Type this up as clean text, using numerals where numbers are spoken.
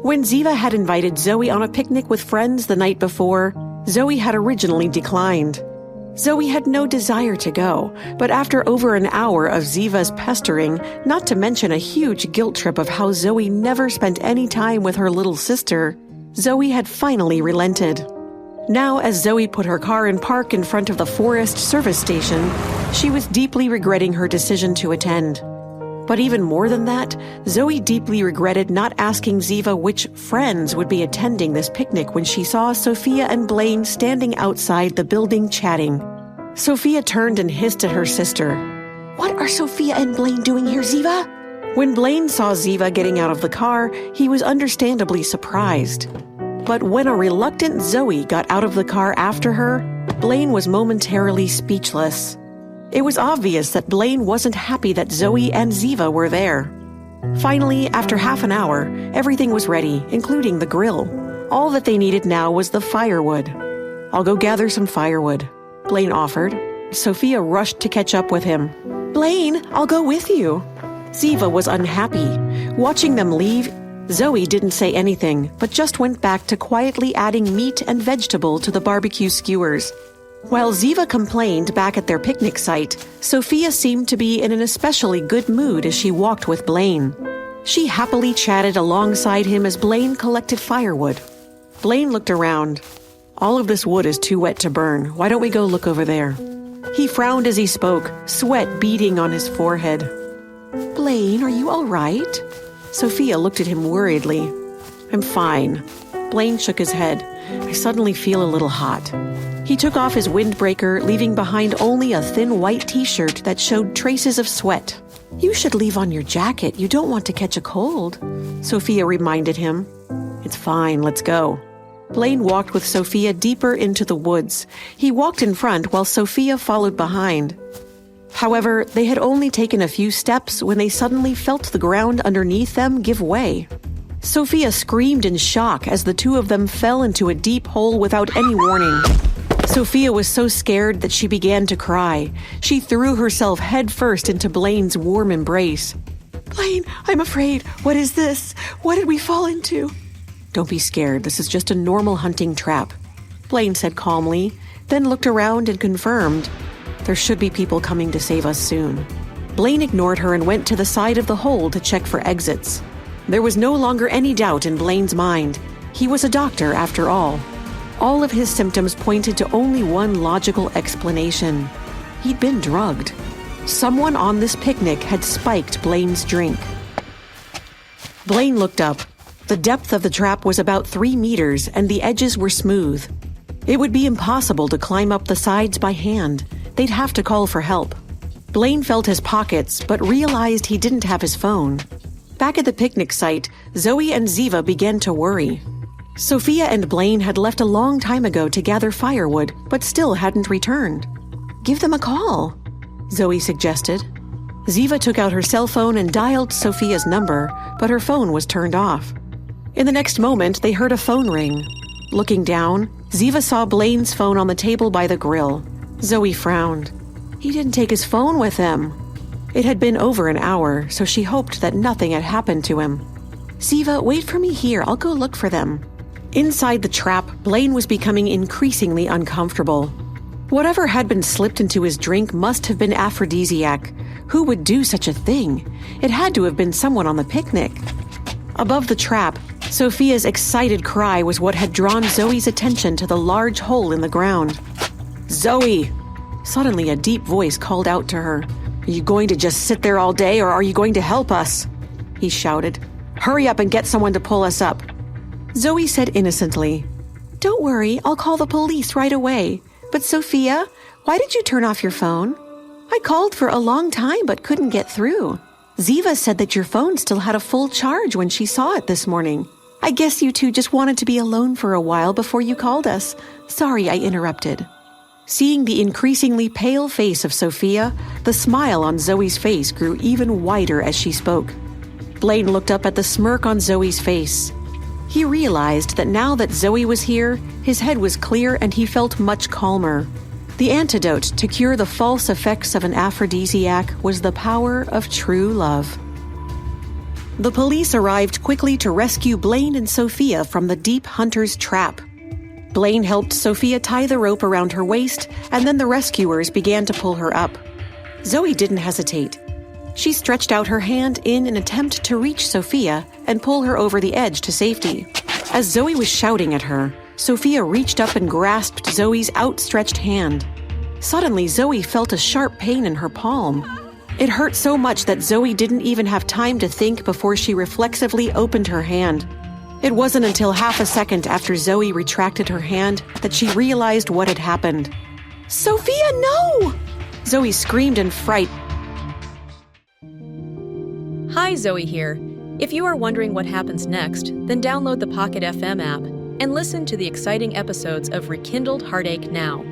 When Ziva had invited Zoey on a picnic with friends the night before, Zoey had originally declined. Zoey had no desire to go, but after over an hour of Ziva's pestering, not to mention a huge guilt trip of how Zoey never spent any time with her little sister, Zoey had finally relented. Now, as Zoey put her car in park in front of the forest service station, she was deeply regretting her decision to attend. But even more than that, Zoey deeply regretted not asking Ziva which friends would be attending this picnic when she saw Sofia and Blaine standing outside the building chatting. Sofia turned and hissed at her sister. "What are Sofia and Blaine doing here, Ziva?" When Blaine saw Ziva getting out of the car, he was understandably surprised. But when a reluctant Zoey got out of the car after her, Blaine was momentarily speechless. It was obvious that Blaine wasn't happy that Zoey and Ziva were there. Finally, after half an hour, everything was ready, including the grill. All that they needed now was the firewood. "I'll go gather some firewood," Blaine offered. Sofia rushed to catch up with him. "Blaine, I'll go with you." Ziva was unhappy. Watching them leave, Zoey didn't say anything, but just went back to quietly adding meat and vegetable to the barbecue skewers. While Ziva complained back at their picnic site, Sofia seemed to be in an especially good mood as she walked with Blaine. She happily chatted alongside him as Blaine collected firewood. Blaine looked around. "All of this wood is too wet to burn. Why don't we go look over there?" He frowned as he spoke, sweat beading on his forehead. "Blaine, are you all right?" Sofia looked at him worriedly. "I'm fine." Blaine shook his head. "I suddenly feel a little hot." He took off his windbreaker, leaving behind only a thin white t-shirt that showed traces of sweat. "You should leave on your jacket. You don't want to catch a cold," Sofia reminded him. "It's fine, let's go." Blaine walked with Sofia deeper into the woods. He walked in front while Sofia followed behind. However, they had only taken a few steps when they suddenly felt the ground underneath them give way. Sofia screamed in shock as the two of them fell into a deep hole without any warning. Sofia was so scared that she began to cry. She threw herself headfirst into Blaine's warm embrace. "Blaine, I'm afraid. What is this? What did we fall into?" "Don't be scared. This is just a normal hunting trap," Blaine said calmly, then looked around and confirmed. "There should be people coming to save us soon." Blaine ignored her and went to the side of the hole to check for exits. There was no longer any doubt in Blaine's mind. He was a doctor, after all. All of his symptoms pointed to only one logical explanation. He'd been drugged. Someone on this picnic had spiked Blaine's drink. Blaine looked up. The depth of the trap was about 3 meters, and the edges were smooth. It would be impossible to climb up the sides by hand. They'd have to call for help. Blaine felt his pockets, but realized he didn't have his phone. Back at the picnic site, Zoey and Ziva began to worry. Sofia and Blaine had left a long time ago to gather firewood, but still hadn't returned. "Give them a call," Zoey suggested. Ziva took out her cell phone and dialed Sofia's number, but her phone was turned off. In the next moment, they heard a phone ring. Looking down, Ziva saw Blaine's phone on the table by the grill. Zoey frowned. He didn't take his phone with him. It had been over an hour, so she hoped that nothing had happened to him. "Ziva, wait for me here. I'll go look for them." Inside the trap, Blaine was becoming increasingly uncomfortable. Whatever had been slipped into his drink must have been aphrodisiac. Who would do such a thing? It had to have been someone on the picnic. Above the trap, Sofia's excited cry was what had drawn Zoey's attention to the large hole in the ground. "Zoey!" Suddenly a deep voice called out to her. "Are you going to just sit there all day, or are you going to help us?" He shouted. "Hurry up and get someone to pull us up." Zoey said innocently, "Don't worry, I'll call the police right away. But Sofia, why did you turn off your phone?" "I called for a long time but couldn't get through. Ziva said that your phone still had a full charge when she saw it this morning. I guess you two just wanted to be alone for a while before you called us. Sorry I interrupted." Seeing the increasingly pale face of Sofia, the smile on Zoey's face grew even wider as she spoke. Blaine looked up at the smirk on Zoey's face. He realized that now that Zoey was here, his head was clear and he felt much calmer. The antidote to cure the false effects of an aphrodisiac was the power of true love. The police arrived quickly to rescue Blaine and Sofia from the deep hunter's trap. Blaine helped Sofia tie the rope around her waist, and then the rescuers began to pull her up. Zoey didn't hesitate. She stretched out her hand in an attempt to reach Sofia and pull her over the edge to safety. As Zoey was shouting at her, Sofia reached up and grasped Zoey's outstretched hand. Suddenly, Zoey felt a sharp pain in her palm. It hurt so much that Zoey didn't even have time to think before she reflexively opened her hand. It wasn't until half a second after Zoey retracted her hand that she realized what had happened. "Sofia, no!" Zoey screamed in fright. Hi, Zoey here. If you are wondering what happens next, then download the Pocket FM app and listen to the exciting episodes of Rekindled Heartache now.